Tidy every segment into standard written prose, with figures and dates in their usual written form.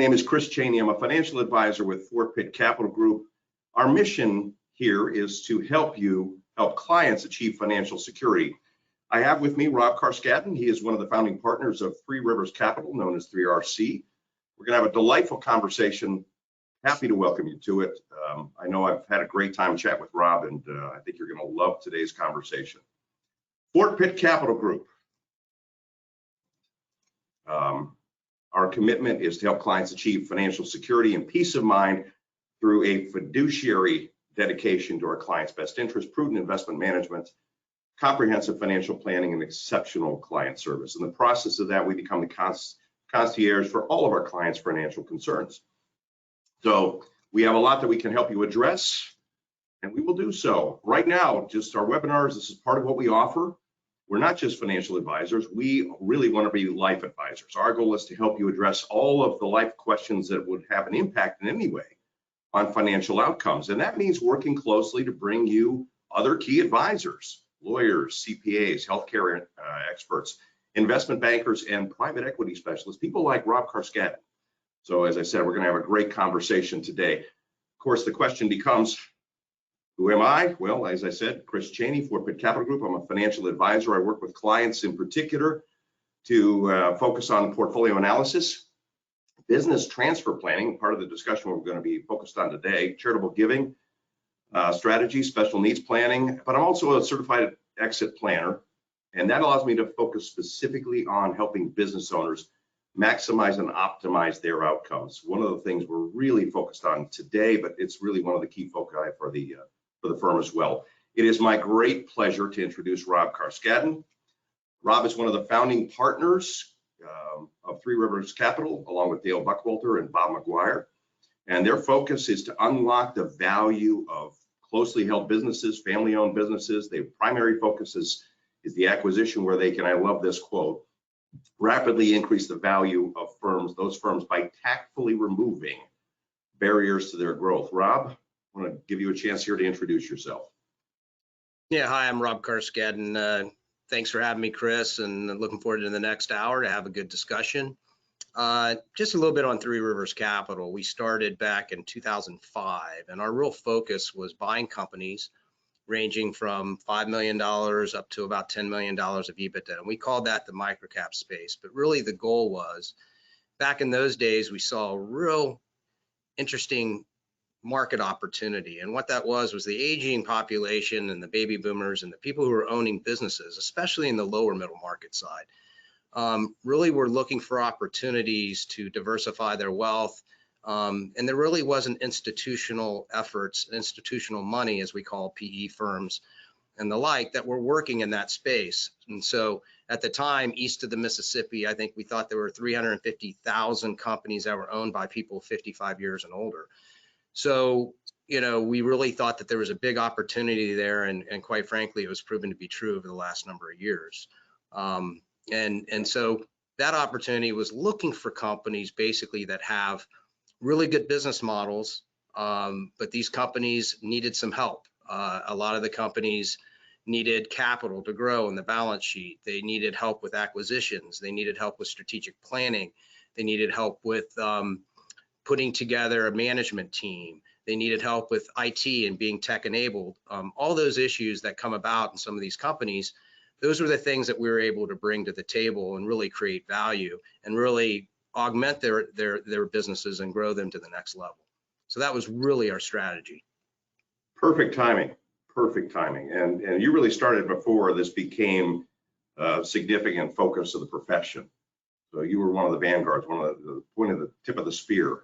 name is Chris Chaney. I'm a financial advisor with Fort Pitt Capital Group. Our mission here is to help clients achieve financial security. I have with me Rob Carskadden. He is one of the founding partners of Three Rivers Capital, known as 3RC. We're going to have a delightful conversation. Happy to welcome you to it. I know I've had a great time chatting with Rob, and I think you're going to love today's conversation. Fort Pitt Capital Group. Our commitment is to help clients achieve financial security and peace of mind through a fiduciary dedication to our clients' best interest, prudent investment management, comprehensive financial planning, and exceptional client service. In the process of that, we become the concierge for all of our clients' financial concerns. So we have a lot that we can help you address, and we will do so. Right now, just our webinars, this is part of what we offer. We're not just financial advisors, we really want to be life advisors. Our goal is to help you address all of the life questions that would have an impact in any way on financial outcomes. And that means working closely to bring you other key advisors, lawyers, CPAs, healthcare experts, investment bankers, and private equity specialists, people like Rob Carskadden. So as I said, we're going to have a great conversation today. Of course, the question becomes, who am I? Well, as I said, Chris Chaney, Fort Pitt Capital Group. I'm a financial advisor. I work with clients in particular to focus on portfolio analysis, business transfer planning, part of the discussion we're going to be focused on today, charitable giving, strategy, special needs planning, but I'm also a certified exit planner, and that allows me to focus specifically on helping business owners maximize and optimize their outcomes. One of the things we're really focused on today, but it's really one of the key foci for the firm as well. It is my great pleasure to introduce Rob Carskadden. Rob is one of the founding partners of Three Rivers Capital, along with Dale Buckwalter and Bob McGuire. And their focus is to unlock the value of closely held businesses, family-owned businesses. Their primary focus is the acquisition where they can, I love this quote, rapidly increase the value of those firms by tactfully removing barriers to their growth. Rob, I want to give you a chance here to introduce yourself. Yeah, hi, I'm Rob Carskadden. Thanks for having me, Chris, and looking forward to the next hour to have a good discussion. Just a little bit on Three Rivers Capital. We started back in 2005, and our real focus was buying companies ranging from $5 million up to about $10 million of EBITDA. And we called that the microcap space. But really the goal was, back in those days, we saw a real interesting market opportunity. And what that was the aging population and the baby boomers and the people who were owning businesses, especially in the lower middle market side, really were looking for opportunities to diversify their wealth. And there really wasn't institutional efforts, institutional money, as we call PE firms and the like, that were working in that space. And so at the time, east of the Mississippi, I think we thought there were 350,000 companies that were owned by people 55 years and older. So, we really thought that there was a big opportunity there, and quite frankly, it was proven to be true over the last number of years. And so that opportunity was looking for companies basically that have really good business models, but these companies needed some help. A lot of the companies needed capital to grow in the balance sheet. They needed help with acquisitions. They needed help with strategic planning. They needed help with putting together a management team. They needed help with IT and being tech enabled. All those issues that come about in some of these companies, those were the things that we were able to bring to the table and really create value and really augment their businesses and grow them to the next level. So that was really our strategy. Perfect timing, perfect timing. And you really started before this became a significant focus of the profession. So you were one of the vanguards, one of the point of the tip of the spear.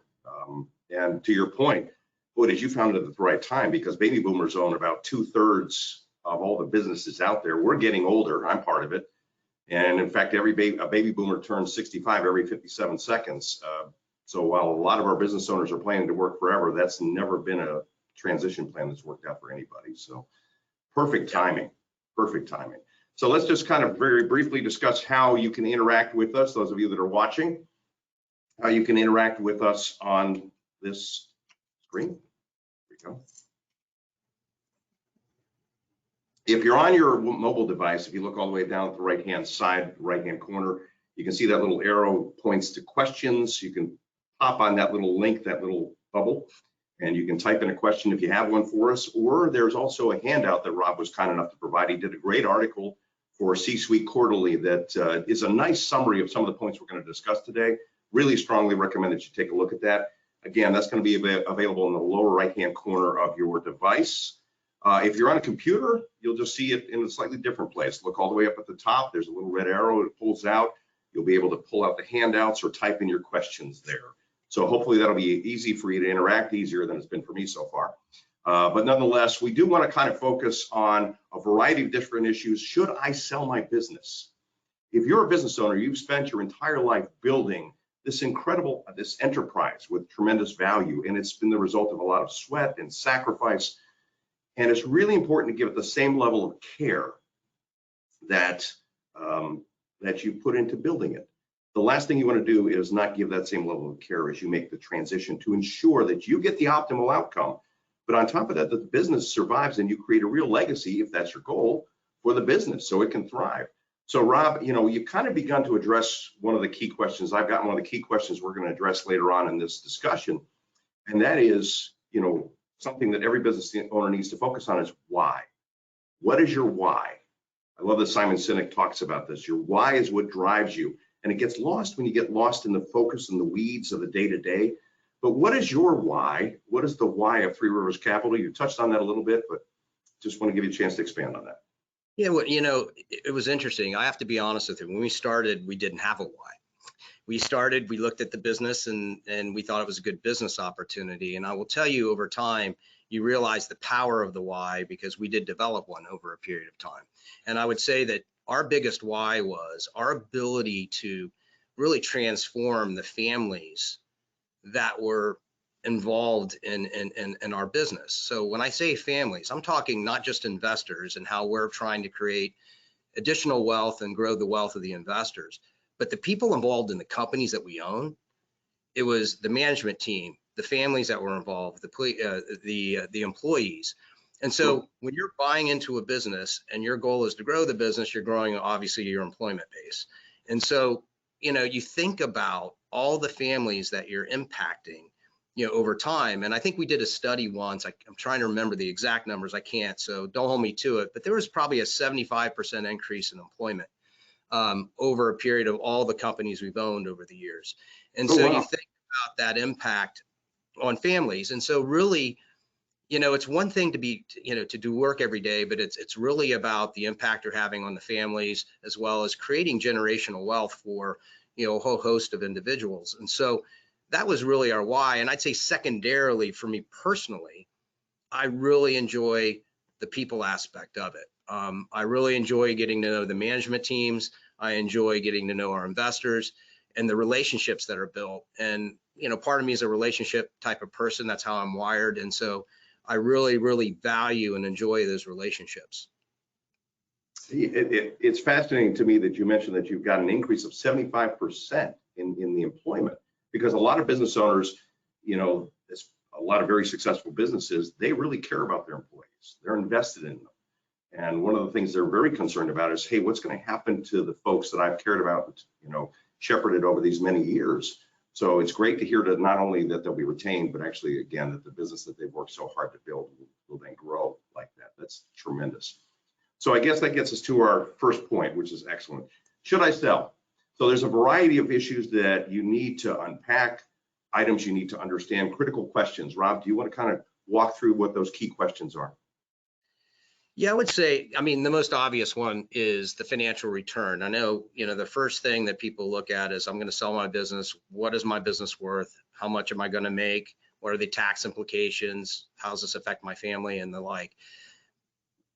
And to your point, boy, did you found it at the right time, because baby boomers own about 2/3 of all the businesses out there. We're getting older. I'm part of it. And in fact, a baby boomer turns 65 every 57 seconds. So while a lot of our business owners are planning to work forever, that's never been a transition plan that's worked out for anybody. So perfect timing, perfect timing. So let's just kind of very briefly discuss how you can interact with us, those of you that are watching, how you can interact with us on this screen. There we go. If you're on your mobile device, if you look all the way down at the right-hand side, right-hand corner, you can see that little arrow points to questions. You can pop on that little link, that little bubble, and you can type in a question if you have one for us, or there's also a handout that Rob was kind enough to provide. He did a great article for C-Suite Quarterly that is a nice summary of some of the points we're going to discuss today. Really strongly recommend that you take a look at that. Again, that's going to be available in the lower right-hand corner of your device. If you're on a computer, you'll just see it in a slightly different place. Look all the way up at the top. There's a little red arrow. It pulls out. You'll be able to pull out the handouts or type in your questions there. So hopefully that'll be easy for you to interact, easier than it's been for me so far. But nonetheless, we do want to kind of focus on a variety of different issues. Should I sell my business? If you're a business owner, you've spent your entire life building this enterprise with tremendous value, and it's been the result of a lot of sweat and sacrifice. And it's really important to give it the same level of care that you put into building it. The last thing you want to do is not give that same level of care as you make the transition to ensure that you get the optimal outcome. But on top of that, the business survives and you create a real legacy, if that's your goal, for the business so it can thrive. So Rob, you've kind of begun to address one of the key questions. I've got one of the key questions we're going to address later on in this discussion. And that is, something that every business owner needs to focus on is why. What is your why? I love that Simon Sinek talks about this. Your why is what drives you. And it gets lost when you get lost in the focus and the weeds of the day-to-day. But what is your why? What is the why of Three Rivers Capital? You touched on that a little bit, but just want to give you a chance to expand on that. Yeah, well, it was interesting. I have to be honest with you. When we started, we didn't have a why. We looked at the business and we thought it was a good business opportunity. And I will tell you, over time, you realize the power of the why, because we did develop one over a period of time. And I would say that our biggest why was our ability to really transform the families that were involved in our business. So when I say families, I'm talking not just investors and how we're trying to create additional wealth and grow the wealth of the investors, but the people involved in the companies that we own. It was the management team, the families that were involved, the employees. And so when you're buying into a business and your goal is to grow the business, you're growing obviously your employment base. And so, you think about all the families that you're impacting, over time. And I think we did a study once. I'm trying to remember the exact numbers. I can't, so don't hold me to it. But there was probably a 75% increase in employment over a period of all the companies we've owned over the years. And so you think about that impact on families. And so really, it's one thing to be, to do work every day, but it's really about the impact you're having on the families, as well as creating generational wealth for, a whole host of individuals. And so that was really our why. And I'd say secondarily, for me personally, I really enjoy the people aspect of it. I really enjoy getting to know the management teams. I enjoy getting to know our investors and the relationships that are built. And, part of me is a relationship type of person. That's how I'm wired. And so I really, really value and enjoy those relationships. It's fascinating to me that you mentioned that you've got an increase of 75% in the employment, because a lot of business owners, a lot of very successful businesses, they really care about their employees. They're invested in them. And one of the things they're very concerned about is, hey, what's going to happen to the folks that I've cared about, shepherded over these many years? So it's great to hear that not only that they'll be retained, but actually, again, that the business that they've worked so hard to build will then grow like that. That's tremendous. So I guess that gets us to our first point, which is excellent. Should I sell? So there's a variety of issues that you need to unpack, items you need to understand, critical questions. Rob, do you want to kind of walk through what those key questions are? Yeah, I would say, the most obvious one is the financial return. I know, the first thing that people look at is, I'm going to sell my business. What is my business worth? How much am I going to make? What are the tax implications? How does this affect my family and the like?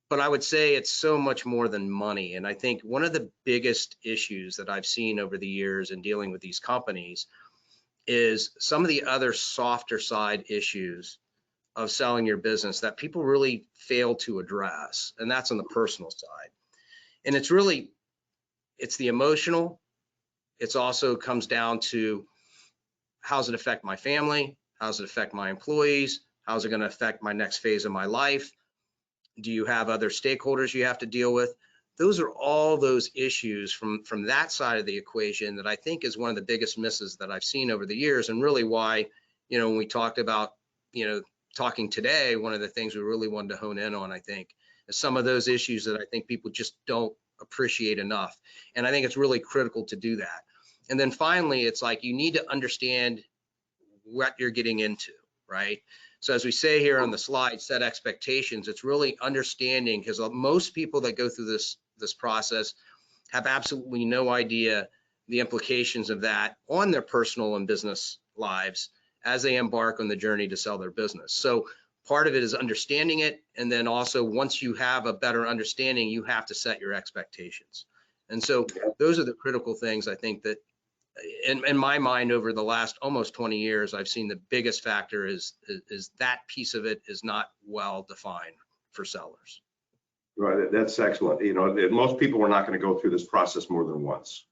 But I would say it's so much more than money. And I think one of the biggest issues that I've seen over the years in dealing with these companies is some of the other softer side issues of selling your business that people really fail to address. And that's on the personal side. And it's the emotional. It's also comes down to, how does it affect my family? How does it affect my employees? How's it going to affect my next phase of my life? Do you have other stakeholders you have to deal with? those are all those issues from that side of the equation that I think is one of the biggest misses that I've seen over the years, and really why, when we talked about, talking today, one of the things we really wanted to hone in on, I think, is some of those issues that I think people just don't appreciate enough. And I think it's really critical to do that. And then finally, it's like you need to understand what you're getting into, right? So as we say here on the slide, set expectations. It's really understanding, because most people that go through this process have absolutely no idea the implications of that on their personal and business lives as they embark on the journey to sell their business. So part of it is understanding it, and then also once you have a better understanding, you have to set your expectations. And so those are the critical things I think that in my mind over the last almost 20 years, I've seen the biggest factor is that piece of it is not well defined for sellers. Right, that's excellent. Most people are not going to go through this process more than once.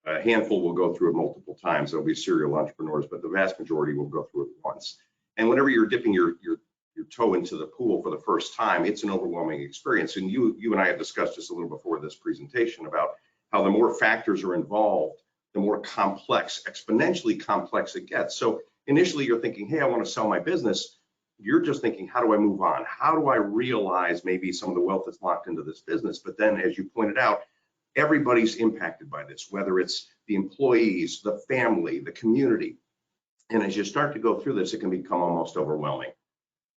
A handful will go through it multiple times. There'll be serial entrepreneurs, but the vast majority will go through it once. And whenever you're dipping your toe into the pool for the first time, it's an overwhelming experience. And you and I have discussed just a little before this presentation about how the more factors are involved, the more complex, exponentially complex it gets. So initially you're thinking, hey, I want to sell my business. You're just thinking, how do I move on? How do I realize maybe some of the wealth that's locked into this business? But then, as you pointed out, everybody's impacted by this, whether it's the employees, the family, the community. And as you start to go through this, it can become almost overwhelming.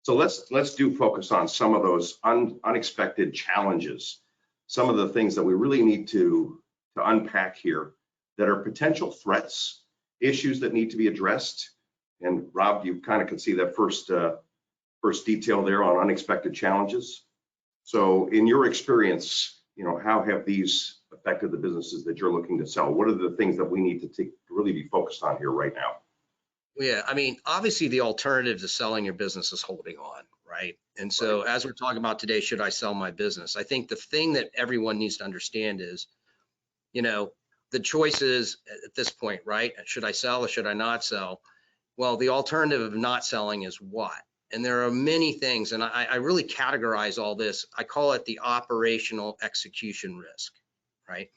So let's do focus on some of those unexpected challenges, some of the things that we really need to unpack here that are potential threats, issues that need to be addressed. And Rob, you kind of can see that first detail there on unexpected challenges. So in your experience, how have these affected the businesses that you're looking to sell? What are the things that we need to really be focused on here right now? Yeah, I mean, obviously the alternative to selling your business is holding on, right? And so as we're talking about today, should I sell my business? I think the thing that everyone needs to understand is, the choice is at this point, right? Should I sell or should I not sell? Well, the alternative of not selling is what? And there are many things, and I really categorize all this. I call it the operational execution risk, right?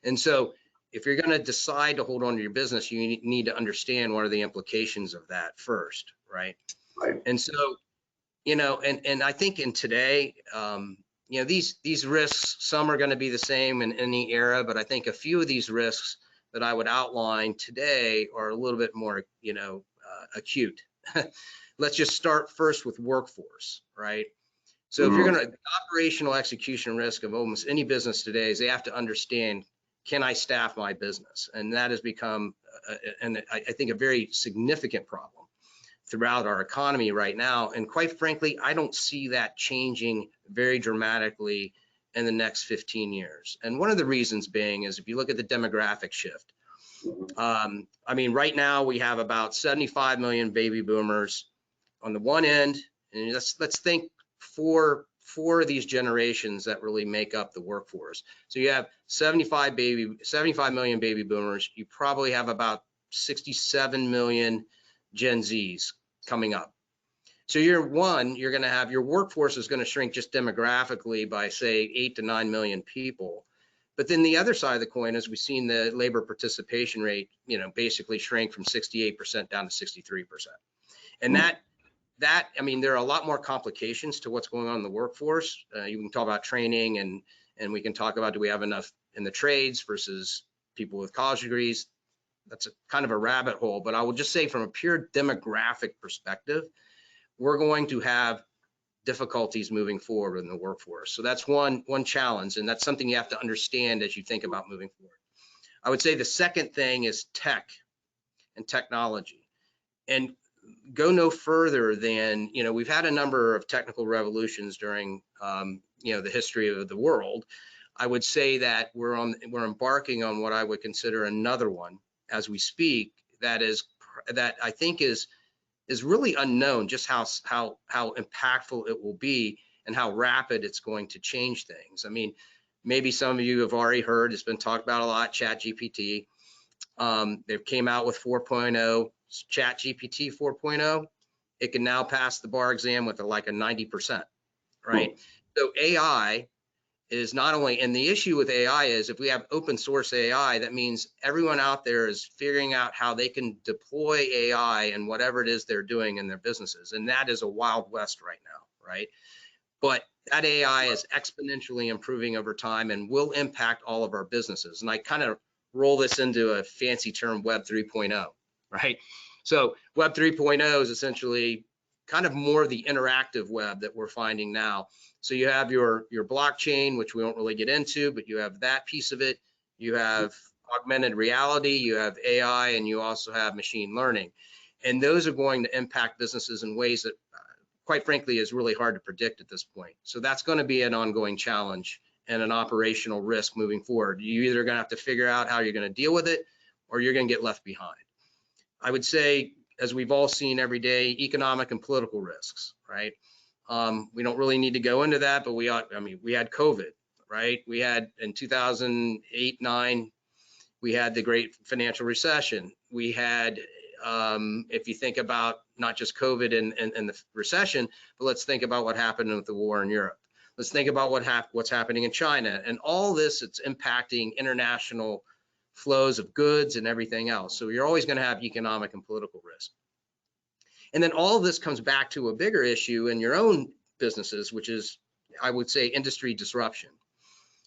And so if you're going to decide to hold on to your business, you need to understand what are the implications of that first, right? Right. And so, and I think in today, these risks, some are going to be the same in any era, but I think a few of these risks that I would outline today are a little bit more, acute. Let's just start first with workforce, right? So if you're going to, operational execution risk of almost any business today is they have to understand, can I staff my business? And that has become, I think, a very significant problem throughout our economy right now. And quite frankly, I don't see that changing very dramatically in the next 15 years. And one of the reasons being is if you look at the demographic shift, I mean, right now we have about 75 million baby boomers on the one end, and let's think four of these generations that really make up the workforce. So you have 75 million baby boomers. You probably have about 67 million Gen Zs coming up. So you're going to have your workforce is going to shrink just demographically by say 8 to 9 million people. But then the other side of the coin is we've seen the labor participation rate, basically shrink from 68% down to 63%. And that, I mean, there are a lot more complications to what's going on in the workforce. You can talk about training and we can talk about, do we have enough in the trades versus people with college degrees? That's kind of a rabbit hole, but I will just say from a pure demographic perspective, we're going to have difficulties moving forward in the workforce. So that's one challenge, and that's something you have to understand as you think about moving forward. I would say the second thing is tech and technology. And go no further than, we've had a number of technical revolutions during, the history of the world. I would say that we're embarking on what I would consider another one as we speak, that I think is really unknown, just how impactful it will be and how rapid it's going to change things. I mean, maybe some of you have already heard, it's been talked about a lot, ChatGPT. They came out with 4.0, ChatGPT 4.0. It can now pass the bar exam with like a 90%, right? So AI is not only, and the issue with AI is if we have open source AI, that means everyone out there is figuring out how they can deploy AI and whatever it is they're doing in their businesses. And that is a wild west right now, right? But that AI is exponentially improving over time and will impact all of our businesses. And I kind of roll this into a fancy term, Web 3.0, right? So Web 3.0 is essentially kind of more the interactive web that we're finding now. So you have your blockchain, which we won't really get into, but you have that piece of it. You have augmented reality, you have AI, and you also have machine learning. And those are going to impact businesses in ways that, quite frankly, is really hard to predict at this point. So that's going to be an ongoing challenge and an operational risk moving forward. You're either going to have to figure out how you're going to deal with it, or you're going to get left behind. I would say, as we've all seen every day, economic and political risks, right? We don't really need to go into that, but we had COVID, right? We had in 2008, 9, we had the great financial recession. We had, if you think about not just COVID and the recession, but let's think about what happened with the war in Europe. Let's think about what's happening in China, and all this, it's impacting international flows of goods and everything else. So you're always going to have economic and political risk. And then all of this comes back to a bigger issue in your own businesses, which is, I would say, industry disruption.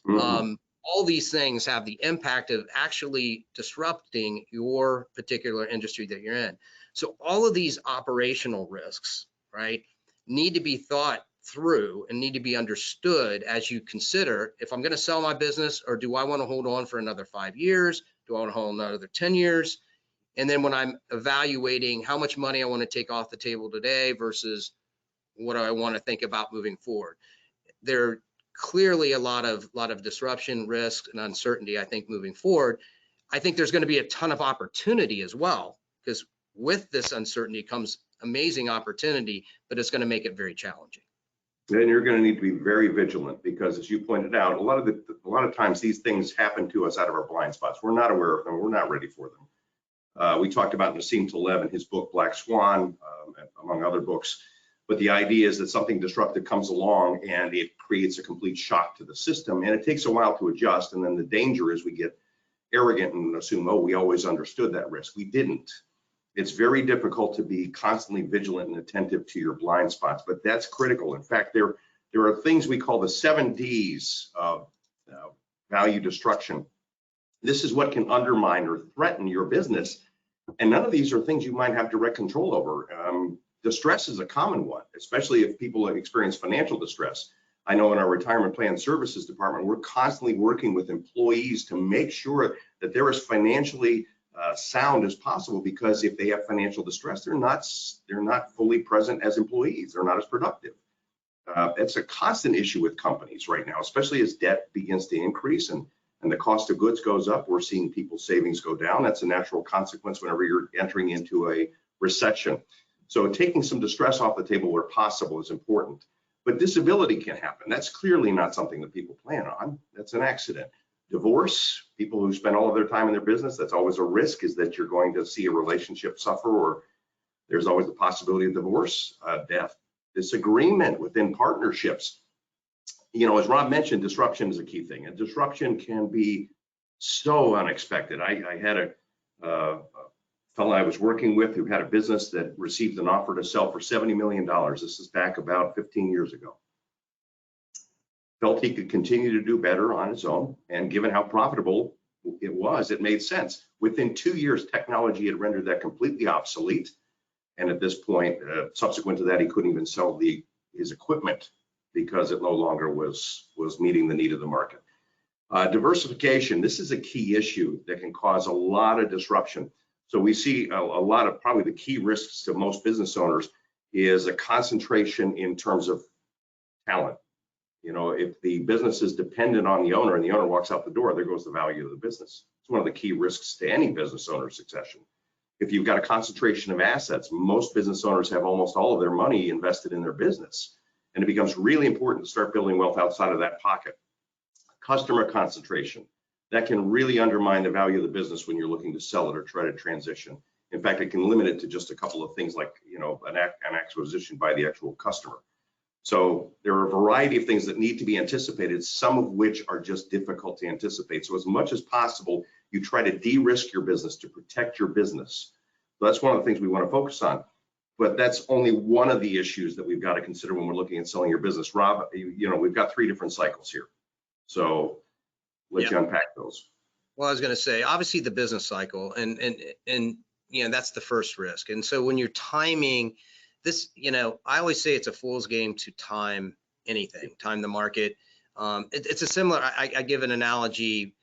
All these things have the impact of actually disrupting your particular industry that you're in. So all of these operational risks, right, need to be thought through and need to be understood as you consider, if I'm going to sell my business, or do I want to hold on for another 5 years? Do I want to hold another 10 years? And then when I'm evaluating how much money I want to take off the table today versus what do I want to think about moving forward, there are clearly a lot of disruption, risk, and uncertainty, I think, moving forward. I think there's going to be a ton of opportunity as well, because with this uncertainty comes amazing opportunity, but it's going to make it very challenging. Then you're going to need to be very vigilant, because, as you pointed out, a lot of times these things happen to us out of our blind spots. We're not aware of them. We're not ready for them. We talked about Nassim Taleb in his book Black Swan, among other books. But the idea is that something disruptive comes along and it creates a complete shock to the system, and it takes a while to adjust. And then the danger is we get arrogant and assume, oh, we always understood that risk. We didn't. It's very difficult to be constantly vigilant and attentive to your blind spots, but that's critical. In fact, there are things we call the 7 Ds of value destruction. This is what can undermine or threaten your business, and none of these are things you might have direct control over. Distress is a common one, especially if people experience financial distress. I know in our retirement plan services department, we're constantly working with employees to make sure that they're as financially sound as possible, because if they have financial distress, they're not fully present as employees. They're not as productive. It's a constant issue with companies right now, especially as debt begins to increase and the cost of goods goes up. We're seeing people's savings go down. That's a natural consequence whenever you're entering into a recession. So taking some distress off the table where possible is important. But disability can happen. That's clearly not something that people plan on. That's an accident. Divorce, people who spend all of their time in their business, that's always a risk, is that you're going to see a relationship suffer, or there's always the possibility of divorce, death, disagreement within partnerships. You know, as Rob mentioned, disruption is a key thing, and disruption can be so unexpected. I had a fellow I was working with who had a business that received an offer to sell for $70 million. This is back about 15 years ago. Felt he could continue to do better on his own, and given how profitable it was, it made sense. Within 2 years, technology had rendered that completely obsolete, and at this point, subsequent to that, he couldn't even sell his equipment because it no longer was meeting the need of the market. Diversification, this is a key issue that can cause a lot of disruption. So we see a lot of, probably the key risks to most business owners is a concentration in terms of talent. You know, if the business is dependent on the owner and the owner walks out the door, there goes the value of the business. It's one of the key risks to any business owner succession. If you've got a concentration of assets, most business owners have almost all of their money invested in their business, and it becomes really important to start building wealth outside of that pocket. Customer concentration, that can really undermine the value of the business when you're looking to sell it or try to transition. In fact, it can limit it to just a couple of things, like, you know, an acquisition by the actual customer. So there are a variety of things that need to be anticipated, some of which are just difficult to anticipate. So as much as possible, you try to de-risk your business to protect your business. So that's one of the things we want to focus on. But that's only one of the issues that we've got to consider when we're looking at selling your business. Rob, we've got 3 different cycles here. So let you unpack those. Well, I was going to say, obviously the business cycle, and that's the first risk. And so when you're timing this, I always say it's a fool's game to time anything, time the market. It's a similar, I give an analogy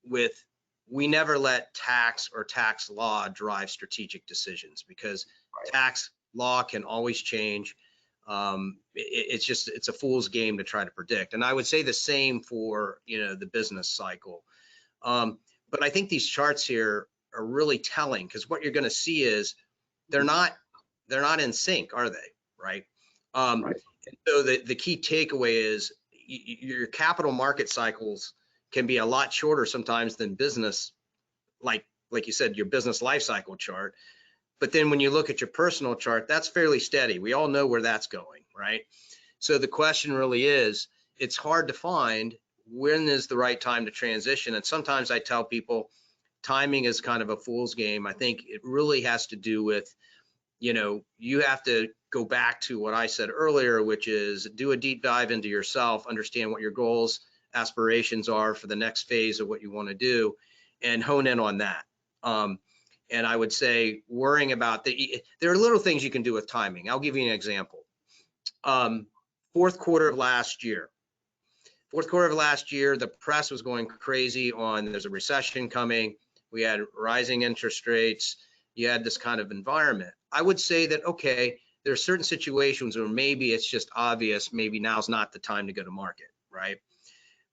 with, we never let tax or tax law drive strategic decisions, because tax law can always change. It's a fool's game to try to predict. And I would say the same for, the business cycle. But I think these charts here are really telling, because what you're going to see is they're not in sync, are they? Right. Right. And so the key takeaway is your capital market cycles can be a lot shorter sometimes than business, like you said, your business life cycle chart. But then when you look at your personal chart, that's fairly steady. We all know where that's going, right? So the question really is, it's hard to find when is the right time to transition. And sometimes I tell people timing is kind of a fool's game. I think it really has to do with, you have to go back to what I said earlier, which is do a deep dive into yourself, understand what your goals, aspirations are for the next phase of what you want to do, and hone in on that. And I would say worrying about there are little things you can do with timing. I'll give you an example. Fourth quarter of last year, the press was going crazy on there's a recession coming. We had rising interest rates. You had this kind of environment. I would say that, okay, there are certain situations where maybe it's just obvious, maybe now's not the time to go to market, right?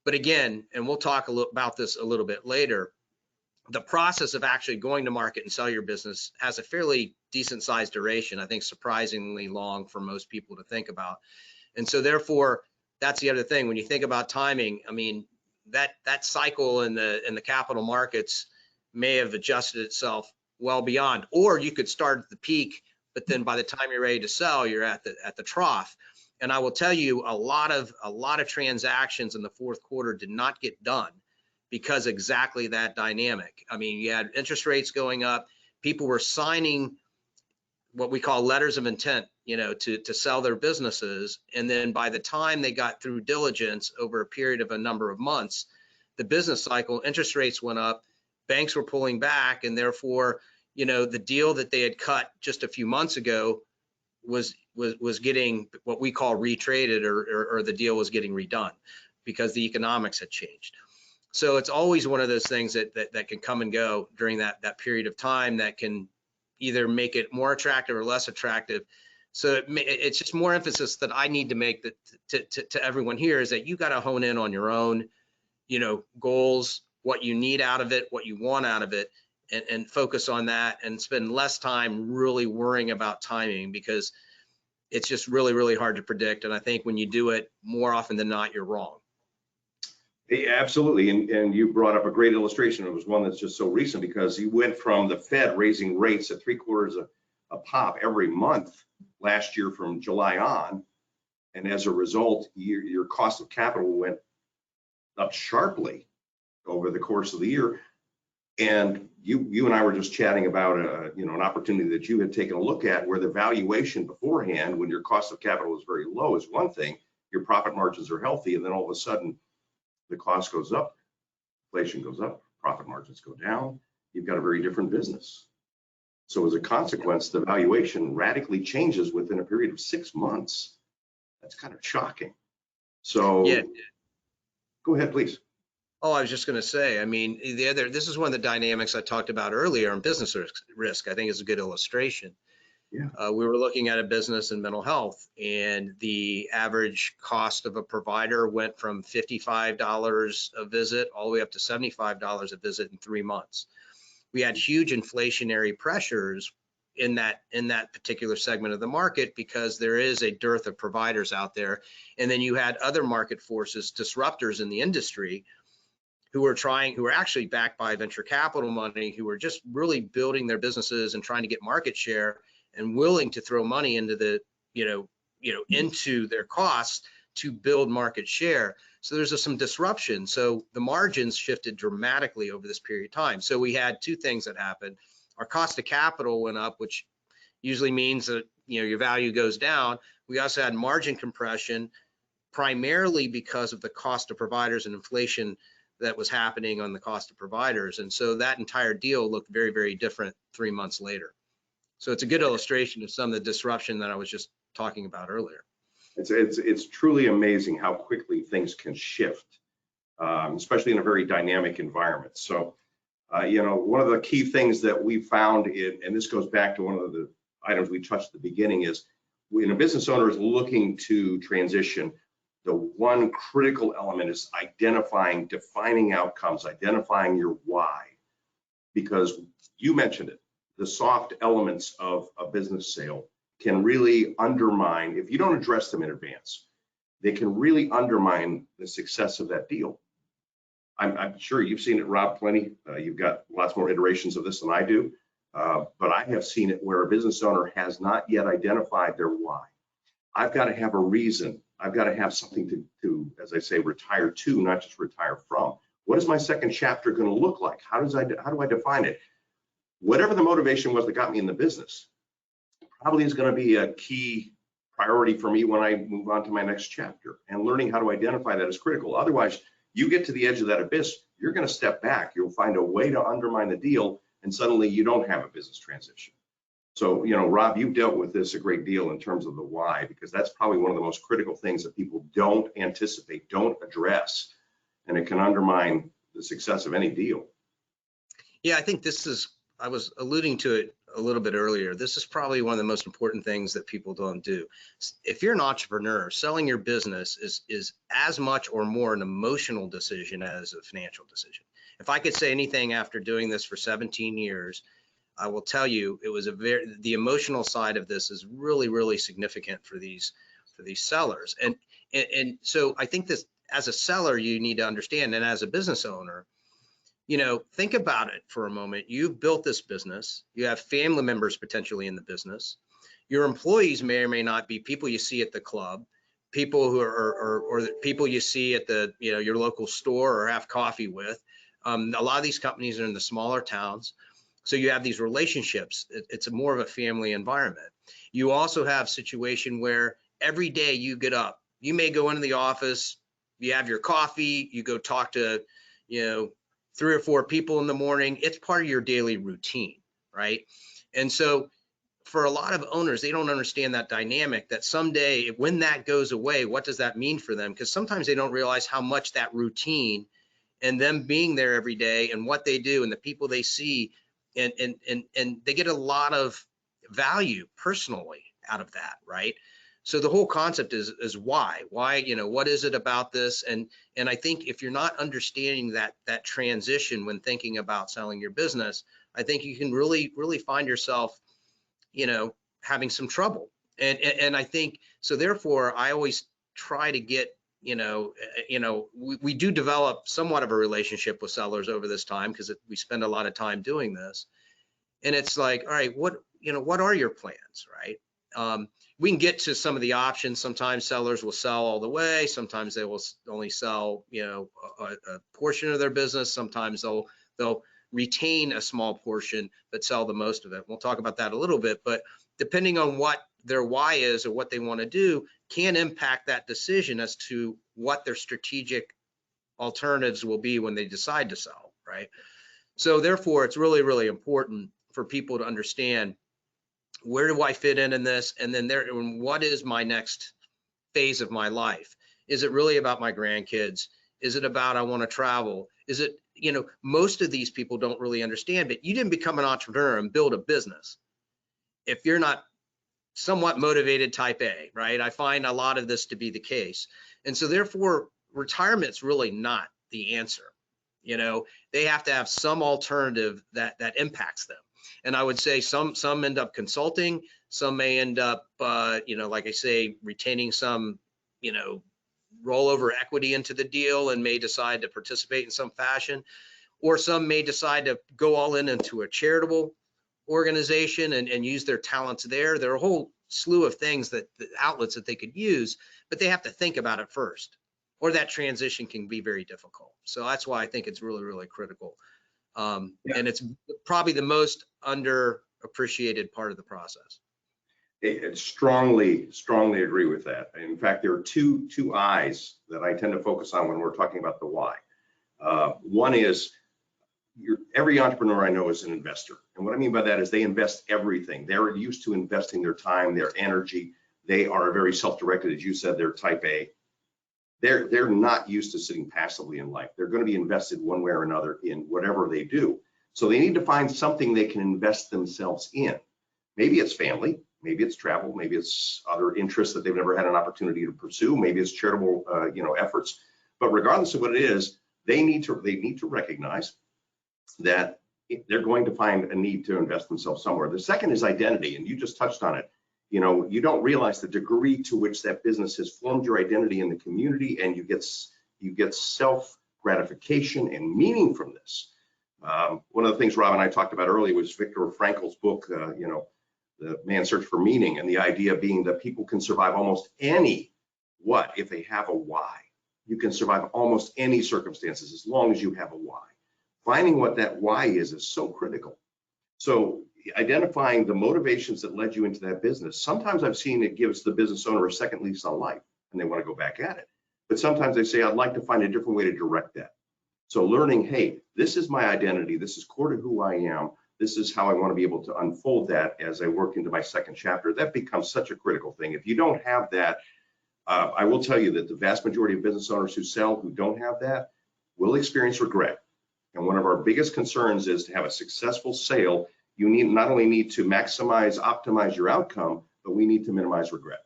But again, and we'll talk about this a little bit later, the process of actually going to market and sell your business has a fairly decent sized duration. I think surprisingly long for most people to think about. And so therefore, that's the other thing. When you think about timing, I mean, that cycle in the capital markets may have adjusted itself well beyond, or you could start at the peak, but then by the time you're ready to sell, you're at the trough. And I will tell you, a lot of transactions in the fourth quarter did not get done because exactly that dynamic. I mean, you had interest rates going up, people were signing what we call letters of intent, to sell their businesses. And then by the time they got through diligence over a period of a number of months, the business cycle, interest rates went up, banks were pulling back, and therefore, the deal that they had cut just a few months ago was getting what we call retraded, or the deal was getting redone because the economics had changed. So it's always one of those things that can come and go during that period of time that can either make it more attractive or less attractive. So it's just more emphasis that I need to make to everyone here is that you got to hone in on your own, goals, what you need out of it, what you want out of it, and focus on that and spend less time really worrying about timing, because it's just really, really hard to predict. And I think when you do it, more often than not, you're wrong. Yeah, absolutely. And you brought up a great illustration. It was one that's just so recent, because you went from the Fed raising rates at 3/4 a pop every month last year from July on. And as a result, your cost of capital went up sharply over the course of the year. And you and I were just chatting about an opportunity that you had taken a look at, where the valuation beforehand, when your cost of capital is very low, is one thing, your profit margins are healthy, and then all of a sudden the cost goes up, inflation goes up, profit margins go down, you've got a very different business. So as a consequence, the valuation radically changes within a period of 6 months. That's kind of shocking. So yeah. Go ahead, please. Oh, I was just going to say, I mean, this is one of the dynamics I talked about earlier on business risk. I think is a good illustration. Yeah. We were looking at a business in mental health, and the average cost of a provider went from $55 a visit all the way up to $75 a visit in 3 months. We had huge inflationary pressures in that particular segment of the market, because there is a dearth of providers out there. And then you had other market forces, disruptors in the industry, who were actually backed by venture capital money, who were just really building their businesses and trying to get market share and willing to throw money into the into their costs to build market share. So there's some disruption. So the margins shifted dramatically over this period of time. So we had two things that happened. Our cost of capital went up, which usually means that your value goes down. We also had margin compression, primarily because of the cost of providers and inflation that was happening on the cost of providers. And so that entire deal looked very, very different 3 months later. So it's a good illustration of some of the disruption that I was just talking about earlier. It's truly amazing how quickly things can shift, especially in a very dynamic environment. So, one of the key things that we found and this goes back to one of the items we touched at the beginning, is when a business owner is looking to transition, the one critical element is defining outcomes, identifying your why. Because you mentioned it, the soft elements of a business sale can really undermine, if you don't address them in advance, they can really undermine the success of that deal. I'm sure you've seen it, Rob, plenty. You've got lots more iterations of this than I do. But I have seen it where a business owner has not yet identified their why. I've got to have a reason. I've got to have something to, as I say, retire to, not just retire from. What is my second chapter going to look like? How do I define it? Whatever the motivation was that got me in the business probably is going to be a key priority for me when I move on to my next chapter. And learning how to identify that is critical. Otherwise, you get to the edge of that abyss, you're going to step back. You'll find a way to undermine the deal, and suddenly you don't have a business transition. So, Rob, you've dealt with this a great deal in terms of the why, because that's probably one of the most critical things that people don't anticipate, don't address, and it can undermine the success of any deal. Yeah, I think I was alluding to it a little bit earlier. This is probably one of the most important things that people don't do. If you're an entrepreneur, selling your business is as much or more an emotional decision as a financial decision. If I could say anything after doing this for 17 years, I will tell you it was the emotional side of this is really, really significant for these sellers. And so I think this, as a seller, you need to understand, and as a business owner, think about it for a moment. You've built this business. You have family members potentially in the business. Your employees may or may not be people you see at the club, people who are or people you see at the your local store or have coffee with. A lot of these companies are in the smaller towns, so you have these relationships. It's more of a family environment. You also have a situation where every day you get up, you may go into the office, you have your coffee, you go talk to 3 or 4 people in the morning. It's part of your daily routine, right? And so for a lot of owners, they don't understand that dynamic, that someday when that goes away, what does that mean for them? Because sometimes they don't realize how much that routine and them being there every day and what they do and the people they see, and they get a lot of value personally out of that, right? So the whole concept is why, what is it about this? And I think if you're not understanding that transition when thinking about selling your business, I think you can really, really find yourself, having some trouble. And I think, so therefore I always try to get, we do develop somewhat of a relationship with sellers over this time because we spend a lot of time doing this. And it's like, all right, what are your plans, right? We can get to some of the options. Sometimes sellers will sell all the way. Sometimes they will only sell, a portion of their business. Sometimes they'll retain a small portion but sell the most of it. We'll talk about that a little bit, but depending on what their why is or what they want to do can impact that decision as to what their strategic alternatives will be when they decide to sell, right? So therefore, it's really, really important for people to understand, where do I fit in this? And then what is my next phase of my life? Is it really about my grandkids? Is it about I want to travel? Is it, most of these people don't really understand, but you didn't become an entrepreneur and build a business if you're not somewhat motivated type A, right? I find a lot of this to be the case. And so therefore, retirement's really not the answer. They have to have some alternative that impacts them. And I would say some end up consulting, some may end up, like I say, retaining some, rollover equity into the deal and may decide to participate in some fashion, or some may decide to go all in into a charitable organization and use their talents there. There are a whole slew of things that the outlets that they could use, but they have to think about it first, or that transition can be very difficult. So that's why I think it's really, really critical. And it's probably the most underappreciated part of the process. I strongly agree with that. In fact, there are two I's that I tend to focus on when we're talking about the why. One is every entrepreneur I know is an investor. And what I mean by that is they invest everything. They're used to investing their time, their energy. They are very self-directed. As you said, they're type A. They're not used to sitting passively in life. They're going to be invested one way or another in whatever they do. So they need to find something they can invest themselves in. Maybe it's family, maybe it's travel, maybe it's other interests that they've never had an opportunity to pursue. Maybe it's charitable, efforts. But regardless of what it is, they need to recognize that they're going to find a need to invest themselves somewhere. The second is identity, and you just touched on it. You don't realize the degree to which that business has formed your identity in the community, and you get self gratification and meaning from this. One of the things Rob and I talked about earlier was Viktor Frankl's book, The Man's Search for Meaning, and the idea being that people can survive almost any what if they have a why. You can survive almost any circumstances as long as you have a why. Finding what that why is so critical. So identifying the motivations that led you into that business. Sometimes I've seen it gives the business owner a second lease on life and they want to go back at it. But sometimes they say, I'd like to find a different way to direct that. So learning, hey, this is my identity. This is core to who I am. This is how I want to be able to unfold that as I work into my second chapter. That becomes such a critical thing. If you don't have that, I will tell you that the vast majority of business owners who don't have that will experience regret. And one of our biggest concerns is to have a successful sale. You not only need to optimize your outcome, but we need to minimize regret.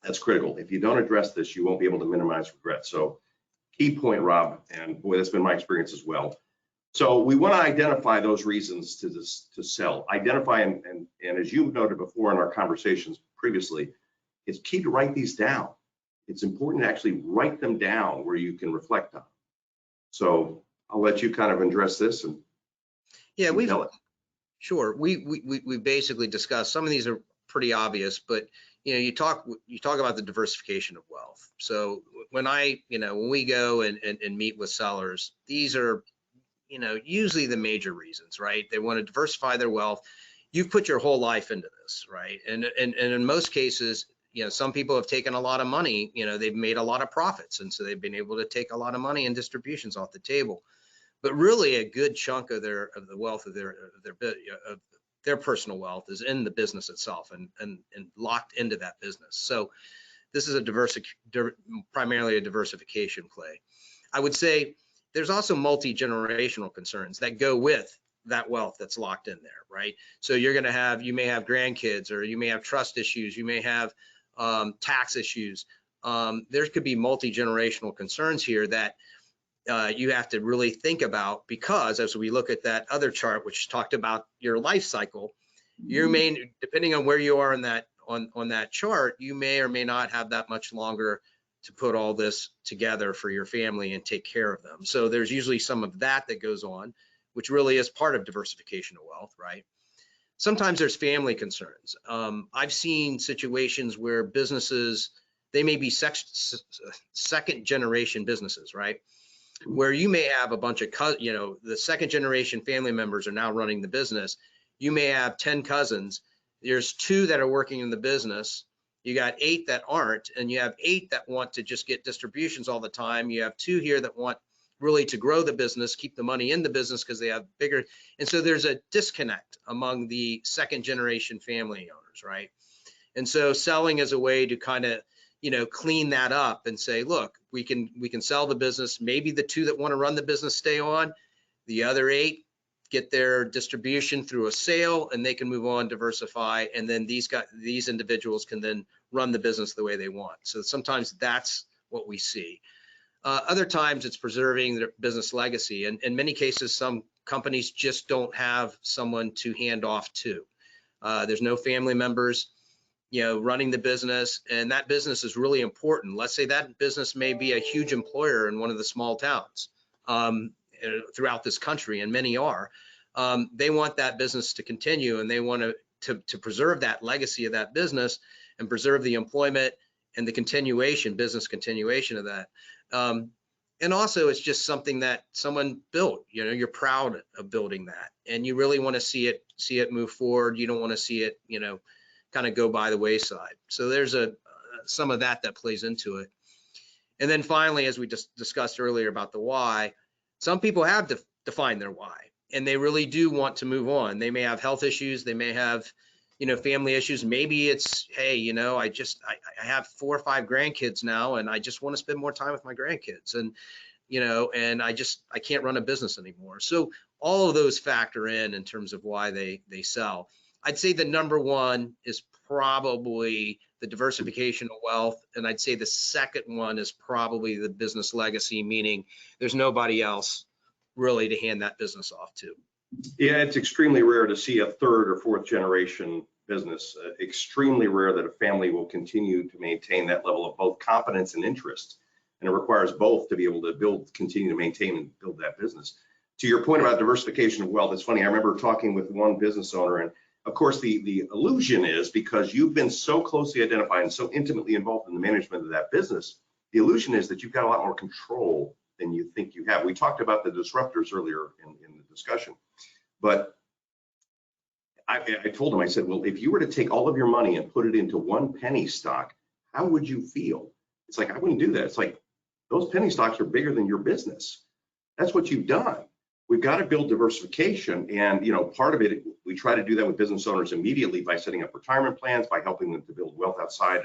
That's critical. If you don't address this, you won't be able to minimize regret. So key point, Rob, and boy, that's been my experience as well. So we want to identify those reasons to sell. Identify, and as you noted before in our conversations previously, it's key to write these down. It's important to actually write them down where you can reflect on. So I'll let you kind of address this and tell it. Sure. We basically discussed, some of these are pretty obvious, but you talk about the diversification of wealth. So when we go and meet with sellers, these are usually the major reasons, right? They want to diversify their wealth. You've put your whole life into this, right? And in most cases, some people have taken a lot of money, they've made a lot of profits, and so they've been able to take a lot of money and distributions off the table. But really, a good chunk of the wealth of their personal wealth is in the business itself and locked into that business. So this is primarily a diversification play. I would say there's also multi-generational concerns that go with that wealth that's locked in there, right? So you may have grandkids, or you may have trust issues, you may have tax issues. There could be multi-generational concerns here that you have to really think about, because as we look at that other chart, which talked about your life cycle, you may, depending on where you are in that on that chart, you may or may not have that much longer to put all this together for your family and take care of them. So there's usually some of that goes on, which really is part of diversification of wealth, right? Sometimes there's family concerns. I've seen situations where businesses, they may be second generation businesses, right? Where you may have a bunch of, the second generation family members are now running the business. You may have 10 cousins. There's 2 that are working in the business. You got 8 that aren't, and you have 8 that want to just get distributions all the time. You have 2 here that want really to grow the business, keep the money in the business because they have bigger. And so there's a disconnect among the second generation family owners, right? And so selling is a way to kind of, clean that up and say, look, we can sell the business. Maybe the 2 that want to run the business stay on, the other 8 get their distribution through a sale, and they can move on, diversify, and then these individuals can then run the business the way they want. So sometimes that's what we see. Other times it's preserving their business legacy, and in many cases, some companies just don't have someone to hand off to. There's no family members running the business, and that business is really important. Let's say that business may be a huge employer in one of the small towns throughout this country, and many are. They want that business to continue, and they want to to preserve that legacy of that business and preserve the employment and the business continuation of that. And also, it's just something that someone built. You're proud of building that, and you really want to see it move forward. You don't want to see it, kind of go by the wayside. So there's some of that plays into it. And then finally, as we just discussed earlier about the why, some people have defined their why, and they really do want to move on. They may have health issues. They may have, family issues. Maybe it's, hey, I have 4 or 5 grandkids now, and I just want to spend more time with my grandkids, and and I can't run a business anymore. So all of those factor in terms of why they sell. I'd say the number one is probably the diversification of wealth, and I'd say the second one is probably the business legacy, meaning there's nobody else really to hand that business off to. Yeah, it's extremely rare to see a 3rd or 4th generation business. Extremely rare that a family will continue to maintain that level of both competence and interest. And it requires both to be able to continue to maintain and build that business. To your point about diversification of wealth, it's funny. I remember talking with one business owner, and of course the illusion is, because you've been so closely identified and so intimately involved in the management of that business, the illusion is that you've got a lot more control than you think you have. We talked about the disruptors earlier in the discussion, but I told him, I said, well, if you were to take all of your money and put it into one penny stock, how would you feel? It's like, I wouldn't do that. It's like, those penny stocks are bigger than your business. That's what you've done. We've got to build diversification, and part of it, we try to do that with business owners immediately by setting up retirement plans, by helping them to build wealth outside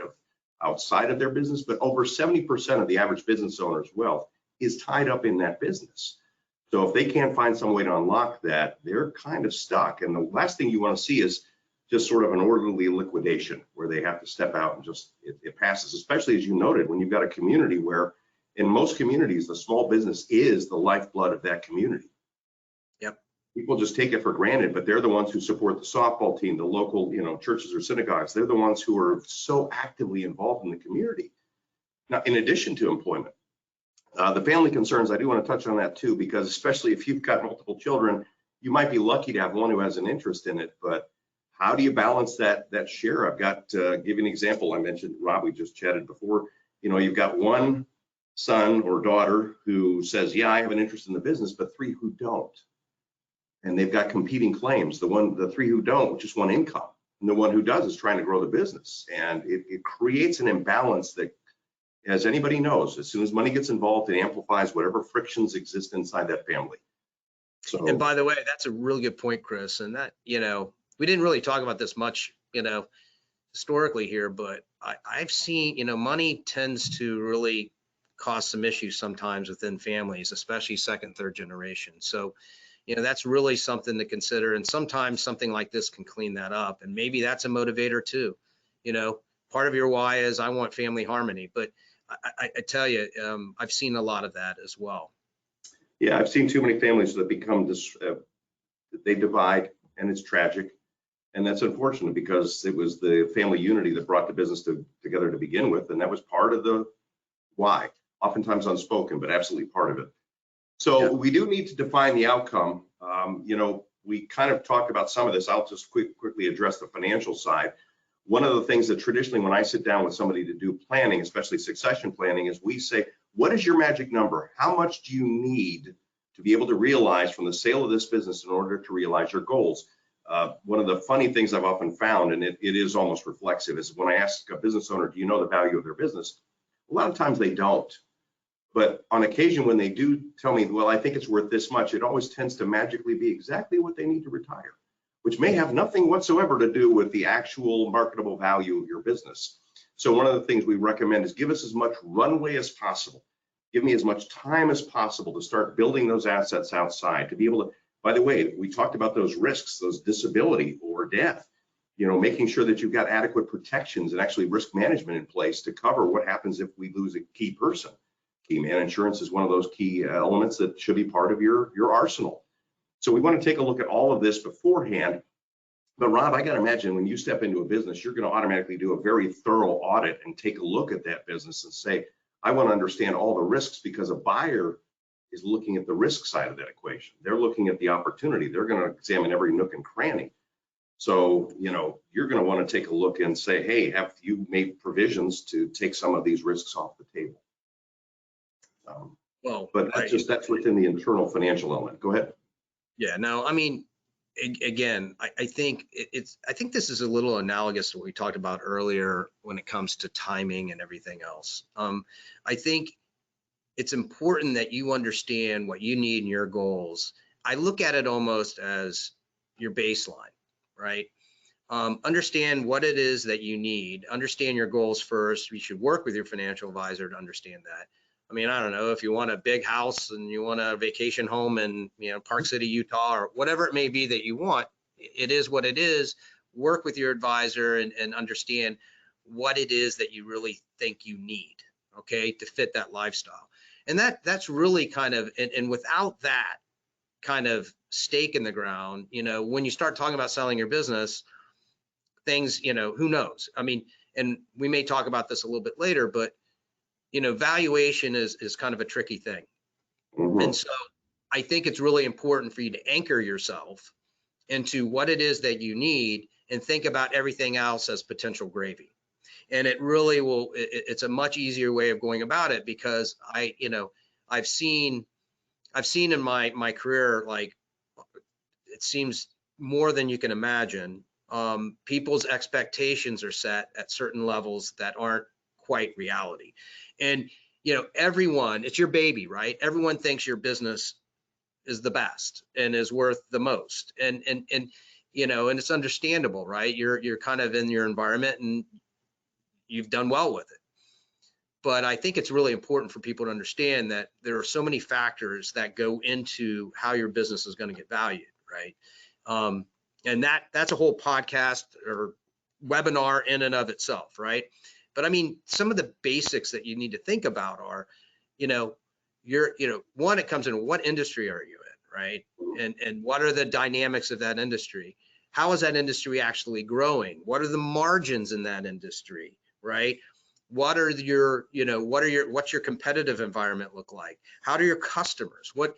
of their business. But over 70% of the average business owner's wealth is tied up in that business. So if they can't find some way to unlock that, they're kind of stuck. And the last thing you want to see is just sort of an orderly liquidation where they have to step out and just it passes, especially as you noted, when you've got a community where in most communities, the small business is the lifeblood of that community. Yep. People just take it for granted, but they're the ones who support the softball team, the local, churches or synagogues. They're the ones who are so actively involved in the community. Now, in addition to employment, the family concerns, I do want to touch on that too, because especially if you've got multiple children, you might be lucky to have one who has an interest in it, but how do you balance that share? I've got, give you an example. I mentioned, Rob, we just chatted before, you've got one son or daughter who says, yeah, I have an interest in the business, but 3 who don't. And they've got competing claims. The 3 who don't just want income, and the one who does is trying to grow the business. And it creates an imbalance that, as anybody knows, as soon as money gets involved, it amplifies whatever frictions exist inside that family. So, and by the way, that's a really good point, Chris. And that, we didn't really talk about this much, historically here, but I've seen, money tends to really cause some issues sometimes within families, especially 2nd, 3rd generation. So, that's really something to consider. And sometimes something like this can clean that up. And maybe that's a motivator too. Part of your why is I want family harmony, but I tell you, I've seen a lot of that as well. Yeah, I've seen too many families that become this, they divide, and it's tragic. And that's unfortunate, because it was the family unity that brought the business together to begin with. And that was part of the why, oftentimes unspoken, but absolutely part of it. So we do need to define the outcome. We kind of talked about some of this. I'll just quickly address the financial side. One of the things that traditionally, when I sit down with somebody to do planning, especially succession planning, is we say, what is your magic number? How much do you need to be able to realize from the sale of this business in order to realize your goals? One of the funny things I've often found, and it is almost reflexive, is when I ask a business owner, do you know the value of their business? A lot of times they don't. But on occasion, when they do tell me, well, I think it's worth this much, it always tends to magically be exactly what they need to retire, which may have nothing whatsoever to do with the actual marketable value of your business. So one of the things we recommend is give us as much runway as possible. Give me as much time as possible to start building those assets outside, to be able to, by the way, we talked about those risks, those disability or death, making sure that you've got adequate protections and actually risk management in place to cover what happens if we lose a key person. Key man insurance is one of those key elements that should be part of your arsenal. So we want to take a look at all of this beforehand. But Rob, I got to imagine when you step into a business, you're going to automatically do a very thorough audit and take a look at that business and say, I want to understand all the risks, because a buyer is looking at the risk side of that equation. They're looking at the opportunity. They're going to examine every nook and cranny. So, you're going to want to take a look and say, hey, have you made provisions to take some of these risks off the table? Well, But that's within the internal financial element. Go ahead. yeah, no, I mean, again, I think I think this is a little analogous to what we talked about earlier when it comes to timing and everything else. I think it's important that you understand what you need and your goals. I look at it almost as your baseline, right? Understand what it is that you need, understand your goals first. You should work with your financial advisor to understand that. I mean, I don't know, if you want a big house and you want a vacation home in, Park City, Utah, or whatever it may be that you want, it is what it is. Work with your advisor and understand what it is that you really think you need, okay, to fit that lifestyle. And that's really kind of, and without that kind of stake in the ground, when you start talking about selling your business, things, who knows? I mean, and we may talk about this a little bit later, but valuation is kind of a tricky thing. And so I think it's really important for you to anchor yourself into what it is that you need and think about everything else as potential gravy. And it really will, it's a much easier way of going about it, because I've seen in my career, like, it seems more than you can imagine. People's expectations are set at certain levels that aren't quite reality. And, everyone, it's your baby, right? Everyone thinks your business is the best and is worth the most. And it's understandable, right? You're kind of in your environment and you've done well with it. But I think it's really important for people to understand that there are so many factors that go into how your business is going to get valued, right? And that's a whole podcast or webinar in and of itself, right? But I mean, some of the basics that you need to think about are, one, it comes in what industry are you in, right? And what are the dynamics of that industry? How is that industry actually growing? What are the margins in that industry, right? What's your competitive environment look like? How do your customers, do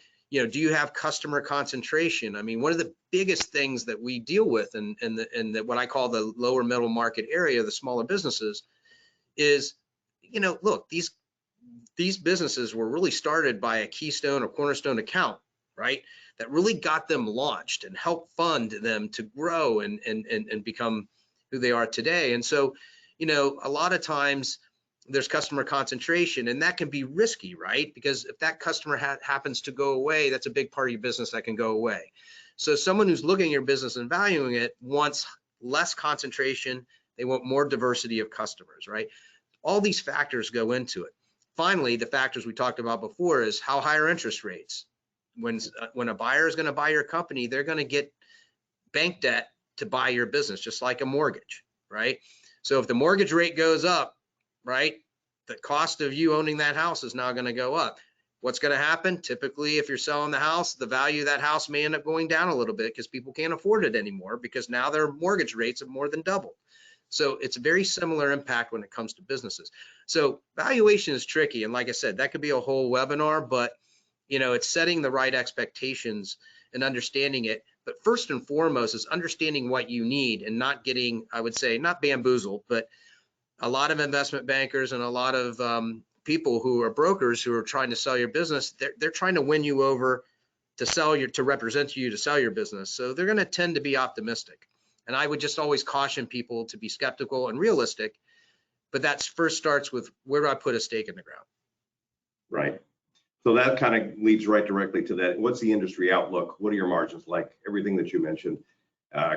you have customer concentration? I mean, one of the biggest things that we deal with in what I call the lower middle market area, the smaller businesses, is, look, these businesses were really started by a keystone or cornerstone account, right? That really got them launched and helped fund them to grow and become who they are today. And so, a lot of times there's customer concentration, and that can be risky, right? Because if that customer happens to go away, that's a big part of your business that can go away. So someone who's looking at your business and valuing it wants less concentration. They want more diversity of customers, right? All these factors go into it. Finally, the factors we talked about before is how high are interest rates. When a buyer is going to buy your company, they're going to get bank debt to buy your business, just like a mortgage, right? So if the mortgage rate goes up, right, the cost of you owning that house is now going to go up. What's going to happen? Typically, if you're selling the house, the value of that house may end up going down a little bit because people can't afford it anymore, because now their mortgage rates have more than doubled. So it's a very similar impact when it comes to businesses. So valuation is tricky. And like I said, that could be a whole webinar, but it's setting the right expectations and understanding it. But first and foremost is understanding what you need and not getting, I would say, not bamboozled, but a lot of investment bankers and a lot of people who are brokers who are trying to sell your business, they're trying to win you over to represent you to sell your business. So they're going to tend to be optimistic. And I would just always caution people to be skeptical and realistic, but that first starts with, where do I put a stake in the ground? Right. So that kind of leads right directly to that. What's the industry outlook? What are your margins like? Everything that you mentioned,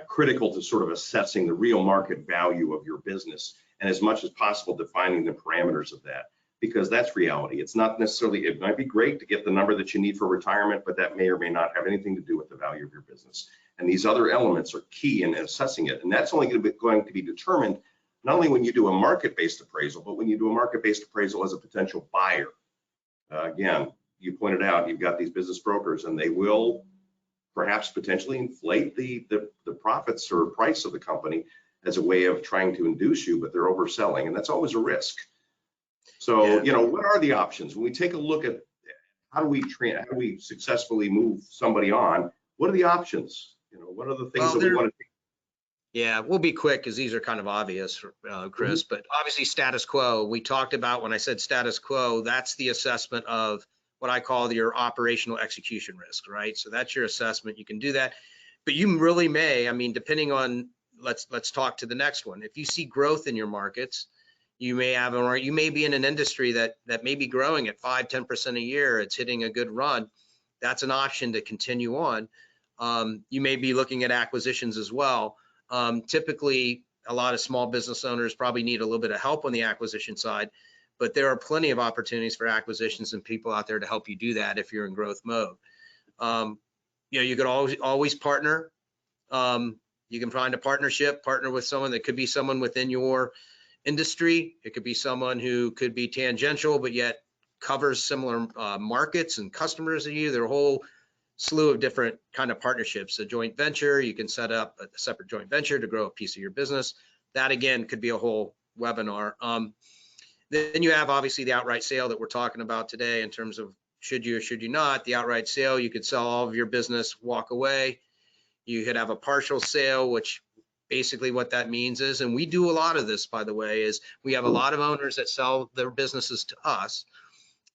critical to sort of assessing the real market value of your business, and as much as possible defining the parameters of that, because that's reality. It's not necessarily, it might be great to get the number that you need for retirement, but that may or may not have anything to do with the value of your business. And these other elements are key in assessing it. And that's only going to be determined not only when you do a market-based appraisal, but when you do a market-based appraisal as a potential buyer. Again, you pointed out, you've got these business brokers, and they will perhaps potentially inflate the profits or price of the company as a way of trying to induce you, but they're overselling, and that's always a risk. So, what are the options? When we take a look at how do we successfully move somebody on, what are the options? What are the things that we want to take? Yeah, we'll be quick because these are kind of obvious, Chris, but obviously status quo, we talked about when I said status quo, that's the assessment of what I call your operational execution risk, right? So that's your assessment. You can do that, but you really may, I mean, depending on, let's talk to the next one. If you see growth in your markets, you may have, or you may be in an industry that may be growing at 5-10% a year. It's hitting a good run. That's an option to continue on. You may be looking at acquisitions as well. Typically, a lot of small business owners probably need a little bit of help on the acquisition side, but there are plenty of opportunities for acquisitions and people out there to help you do that if you're in growth mode. You could always partner. You can find a partner with someone that could be someone within your industry. It could be someone who could be tangential, but yet covers similar markets and customers to you. There are a whole slew of different kind of partnerships. A joint venture, you can set up a separate joint venture to grow a piece of your business. That again could be a whole webinar. Then you have obviously the outright sale that we're talking about today in terms of should you or should you not. The outright sale, you could sell all of your business, walk away. You could have a partial sale, which basically what that means is, and we do a lot of this, by the way, is we have a lot of owners that sell their businesses to us,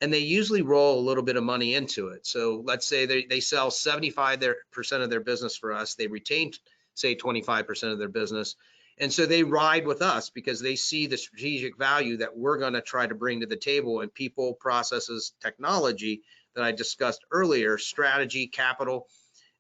and they usually roll a little bit of money into it. So let's say they sell 75% of their business for us. They retain, say, 25% of their business. And so they ride with us because they see the strategic value that we're going to try to bring to the table in people, processes, technology that I discussed earlier, strategy, capital.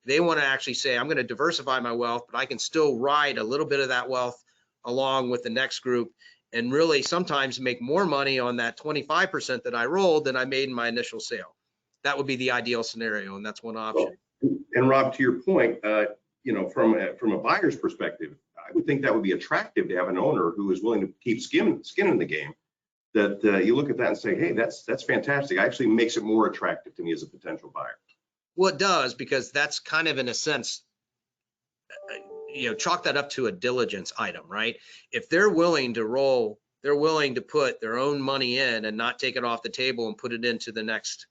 They want to actually say, I'm going to diversify my wealth, but I can still ride a little bit of that wealth along with the next group and really sometimes make more money on that 25% that I rolled than I made in my initial sale. That would be the ideal scenario, and that's one option. Well, and Rob, to your point, from a buyer's perspective, I would think that would be attractive to have an owner who is willing to keep skin in the game. That you look at that and say, hey, that's fantastic. Actually makes it more attractive to me as a potential buyer. Well, it does, because that's kind of, in a sense, chalk that up to a diligence item, right? If they're willing to roll, they're willing to put their own money in and not take it off the table and put it into the next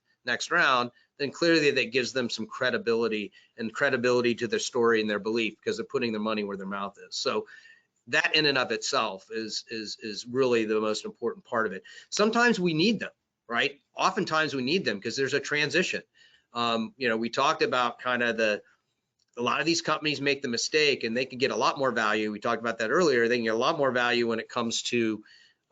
round, then clearly that gives them some credibility to their story and their belief, because they're putting their money where their mouth is. So that in and of itself is really the most important part of it. Sometimes we need them, right? Oftentimes we need them because there's a transition. We talked about kind of a lot of these companies make the mistake, and they can get a lot more value. We talked about that earlier. They can get a lot more value when it comes to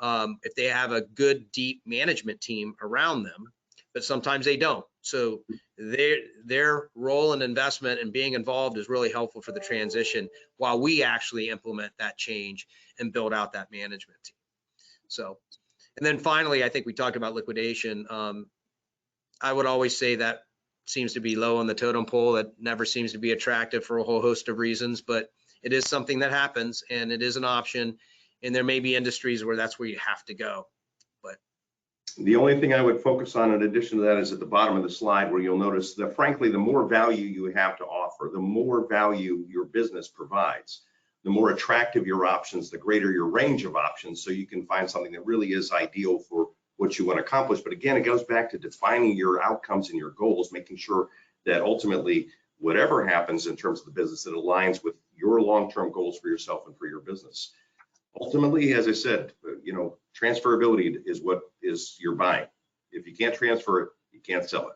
if they have a good, deep management team around them, but sometimes they don't. So their role and investment and being involved is really helpful for the transition while we actually implement that change and build out that management team. So, and then finally, I think we talked about liquidation. I would always say that seems to be low on the totem pole. That never seems to be attractive for a whole host of reasons, but it is something that happens, and it is an option. And there may be industries where that's where you have to go. But the only thing I would focus on in addition to that is at the bottom of the slide, where you'll notice that, frankly, the more value you have to offer, the more value your business provides, the more attractive your options, the greater your range of options, so you can find something that really is ideal for what you want to accomplish. But again, it goes back to defining your outcomes and your goals, making sure that ultimately whatever happens in terms of the business, it aligns with your long-term goals for yourself and for your business. Ultimately, as I said, transferability is what is your buying. If you can't transfer it, you can't sell it.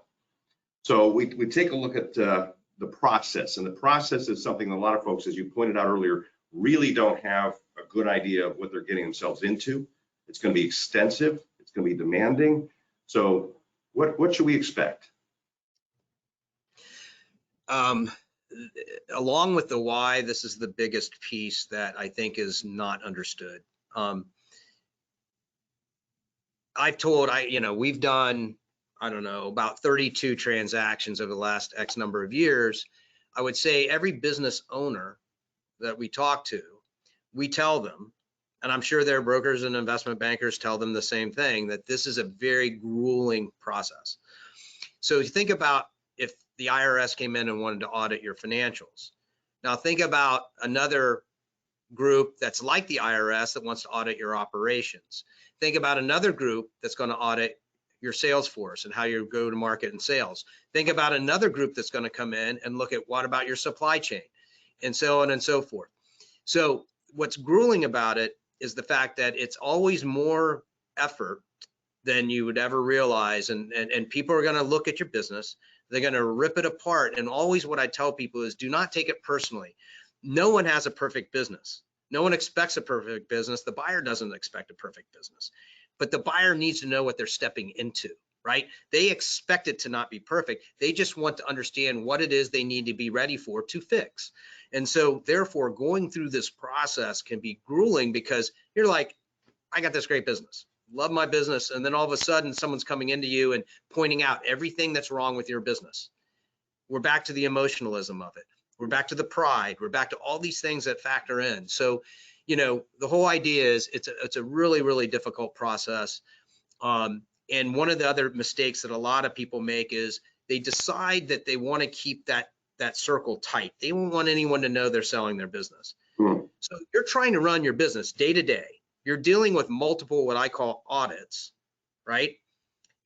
So we take a look at the process, and the process is something that a lot of folks, as you pointed out earlier, really don't have a good idea of what they're getting themselves into. It's going to be extensive. It's going to be demanding. So what should we expect? Along with the why, this is the biggest piece that I think is not understood. We've done, I don't know, about 32 transactions over the last X number of years. I would say every business owner that we talk to, we tell them, and I'm sure their brokers and investment bankers tell them the same thing, that this is a very grueling process. So you think about if the IRS came in and wanted to audit your financials. Now think about another group that's like the IRS that wants to audit your operations. Think about another group that's going to audit your sales force and how you go to market and sales. Think about another group that's going to come in and look at what about your supply chain, and so on and so forth. So what's grueling about it is the fact that it's always more effort than you would ever realize. And people are going to look at your business. They're going to rip it apart. And always what I tell people is do not take it personally. No one has a perfect business. No one expects a perfect business. The buyer doesn't expect a perfect business, but the buyer needs to know what they're stepping into, right? They expect it to not be perfect. They just want to understand what it is they need to be ready for to fix. And so therefore going through this process can be grueling because you're like, I got this great business, love my business. And then all of a sudden someone's coming into you and pointing out everything that's wrong with your business. We're back to the emotionalism of it. We're back to the pride. We're back to all these things that factor in. So, you know, the whole idea is it's a really, really difficult process. And one of the other mistakes that a lot of people make is they decide that they want to keep that circle tight. They don't want anyone to know they're selling their business. So you're trying to run your business day to day. You're dealing with multiple, what I call audits, right?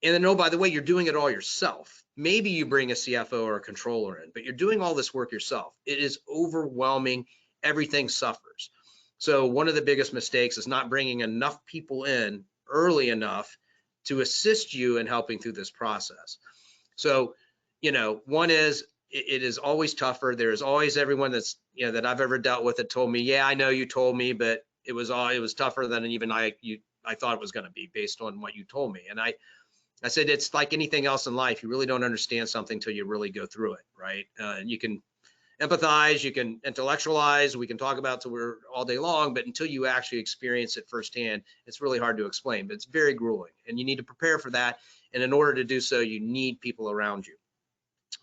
And then, oh, by the way, you're doing it all yourself. Maybe you bring a CFO or a controller in, but you're doing all this work yourself. It is overwhelming. Everything suffers. So one of the biggest mistakes is not bringing enough people in early enough to assist you in helping through this process. So, you know, one is it is always tougher. There's always everyone that's, you know, that I've ever dealt with that told me, yeah, I know you told me, but it was tougher than even I thought it was going to be based on what you told me. And I said, it's like anything else in life. You really don't understand something until you really go through it, right? And you can empathize, you can intellectualize, we can talk about till we're all day long, but until you actually experience it firsthand, it's really hard to explain, but it's very grueling and you need to prepare for that. And in order to do so, you need people around you.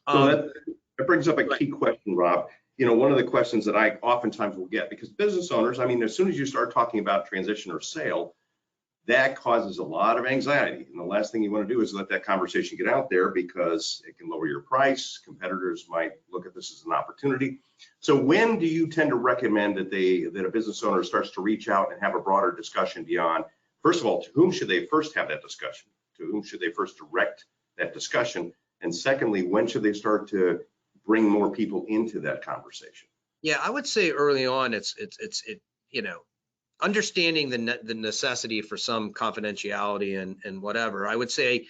So that brings up a key question, Rob. You know, one of the questions that I oftentimes will get, because business owners, I mean, as soon as you start talking about transition or sale, that causes a lot of anxiety. And the last thing you want to do is let that conversation get out there because it can lower your price. Competitors might look at this as an opportunity. So when do you tend to recommend that a business owner starts to reach out and have a broader discussion beyond, first of all, to whom should they first have that discussion? To whom should they first direct that discussion? And secondly, when should they start to bring more people into that conversation? Yeah, I would say early on, it's you know, understanding the necessity for some confidentiality and whatever. I would say,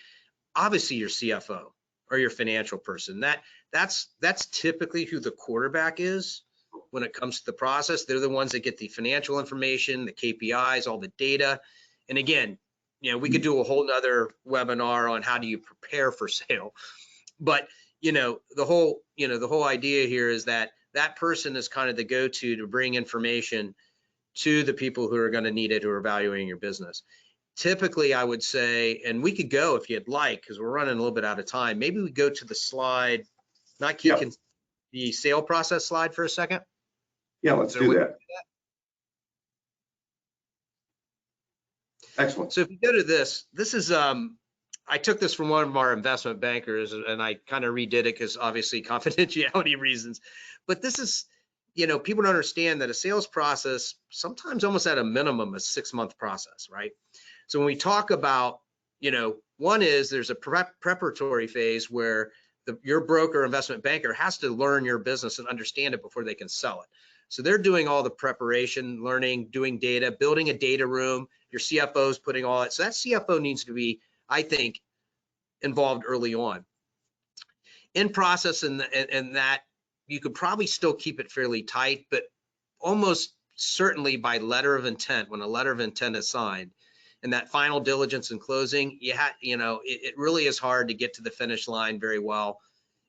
obviously, your CFO or your financial person. That's typically who the quarterback is when it comes to the process. They're the ones that get the financial information, the KPIs, all the data. And again, you know, we could do a whole nother webinar on how do you prepare for sale. But you know, the whole idea here is that that person is kind of the go-to to bring information to the people who are going to need it, who are evaluating your business. Typically, I would say, and we could go if you'd like, because we're running a little bit out of time. Maybe we go to the slide, not Keith, the sale process slide for a second. Yeah, let's do that. Excellent. So if you go to this is, I took this from one of our investment bankers and I kind of redid it because obviously confidentiality reasons, but this is, you know, people don't understand that a sales process, sometimes almost at a minimum, a 6-month process, right? So when we talk about, you know, one is there's a preparatory phase where your broker, investment banker has to learn your business and understand it before they can sell it. So they're doing all the preparation, learning, doing data, building a data room. Your CFO is putting all that. So that CFO needs to be, I think, involved early on. In process and that, you could probably still keep it fairly tight, but almost certainly by letter of intent, when a letter of intent is signed and that final diligence and closing, you know, it really is hard to get to the finish line very well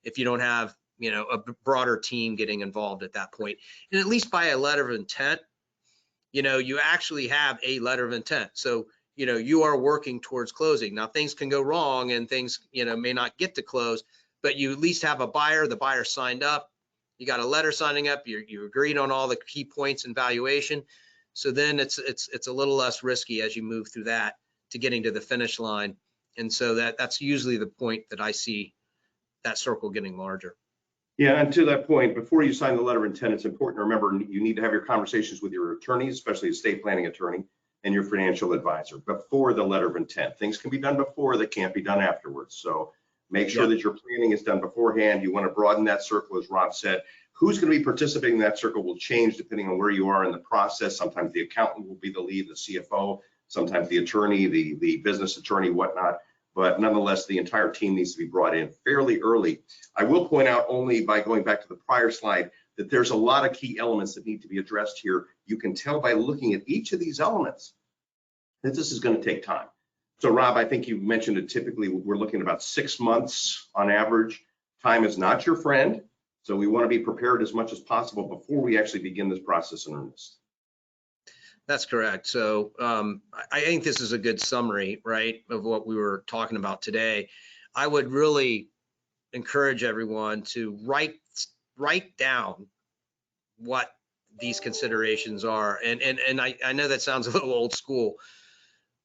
if you don't have, you know, a broader team getting involved at that point. And at least by a letter of intent, you know, you actually have a letter of intent. So, you know, you are working towards closing. Now things can go wrong and things, you know, may not get to close, but you at least have a buyer, the buyer signed up. You got a letter signing up, you agreed on all the key points and valuation. So then it's a little less risky as you move through that to getting to the finish line. And so that's usually the point that I see that circle getting larger. Yeah, and to that point, before you sign the letter of intent, it's important to remember you need to have your conversations with your attorneys, especially estate planning attorney and your financial advisor before the letter of intent. Things can be done before, they can't be done afterwards. So make sure that your planning is done beforehand. You want to broaden that circle, as Rob said. Who's going to be participating in that circle will change depending on where you are in the process. Sometimes the accountant will be the lead, the CFO, sometimes the attorney, the business attorney, whatnot. But nonetheless, the entire team needs to be brought in fairly early. I will point out, only by going back to the prior slide, that there's a lot of key elements that need to be addressed here. You can tell by looking at each of these elements that this is going to take time. So Rob, I think you mentioned it, typically we're looking at about 6 months on average. Time is not your friend, so we want to be prepared as much as possible before we actually begin this process in earnest. That's correct. So I think this is a good summary, right, of what we were talking about today. I would really encourage everyone to write down what these considerations are. And I know that sounds a little old school,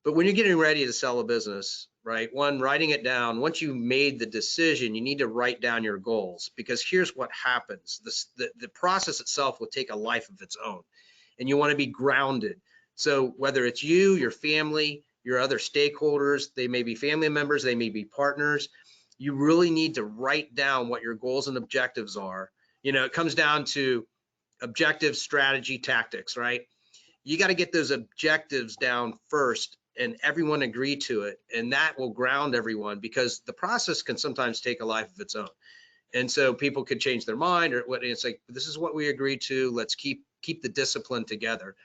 but when you're getting ready to sell a business, right, writing it down, once you made the decision, you need to write down your goals, because here's what happens. The process itself will take a life of its own, and you want to be grounded. So whether it's you, your family, your other stakeholders, they may be family members, they may be partners, you really need to write down what your goals and objectives are. It comes down to objectives, strategy, tactics, right? You got to get those objectives down first and everyone agree to it. And that will ground everyone, because the process can sometimes take a life of its own. And so people could change their mind, or what it's like, this is what we agreed to. Let's keep the discipline together.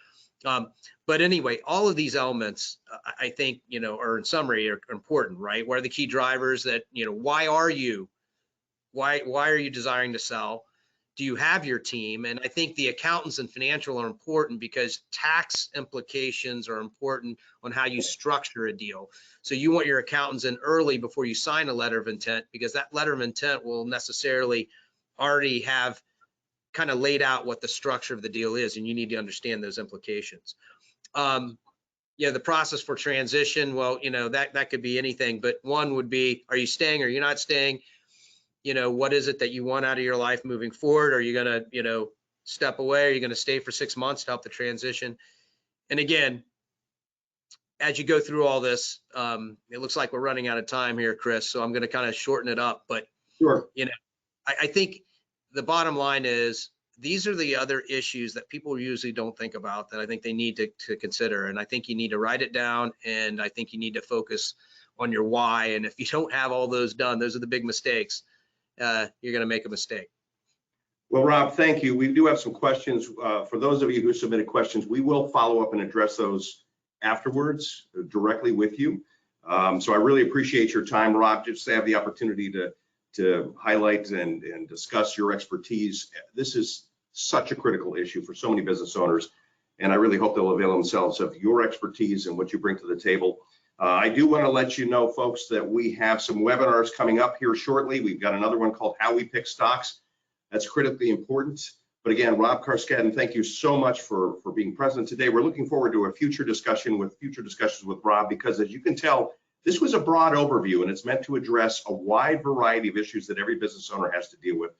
But anyway, all of these elements, I think, or in summary, are important, right? What are the key drivers that, why are you desiring to sell? Do you have your team? And I think the accountants and financial are important, because tax implications are important on how you structure a deal. So you want your accountants in early before you sign a letter of intent, because that letter of intent will necessarily already have kind of laid out what the structure of the deal is, and you need to understand those implications. The process for transition, well, that could be anything, but one would be, are you staying or you're not staying? What is it that you want out of your life moving forward? Are you going to, step away? Are you going to stay for 6 months to help the transition? And again, as you go through all this, it looks like we're running out of time here, Chris, so I'm going to kind of shorten it up. But, sure. I think the bottom line is, these are the other issues that people usually don't think about that I think they need to consider. And I think you need to write it down, and I think you need to focus on your why. And if you don't have all those done, those are the big mistakes. You're going to make a mistake. Well, Rob, thank you. We do have some questions. For those of you who submitted questions, we will follow up and address those afterwards directly with you. So I really appreciate your time, Rob, just to have the opportunity to highlight and discuss your expertise. This is such a critical issue for so many business owners, and I really hope they'll avail themselves of your expertise and what you bring to the table. I do want to let you know, folks, that we have some webinars coming up here shortly. We've got another one called How We Pick Stocks. That's critically important. But again, Rob Carskadden, thank you so much for being present today. We're looking forward to future discussions with Rob, because as you can tell, this was a broad overview, and it's meant to address a wide variety of issues that every business owner has to deal with.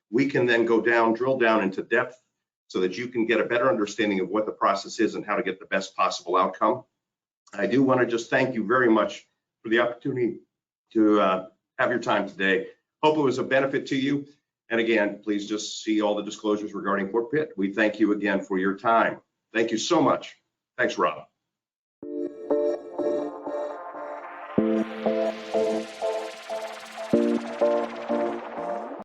We can then drill down into depth, so that you can get a better understanding of what the process is and how to get the best possible outcome. I do want to just thank you very much for the opportunity to have your time today. Hope it was a benefit to you. And again, please just see all the disclosures regarding Fort Pitt. We thank you again for your time. Thank you so much. Thanks, Rob.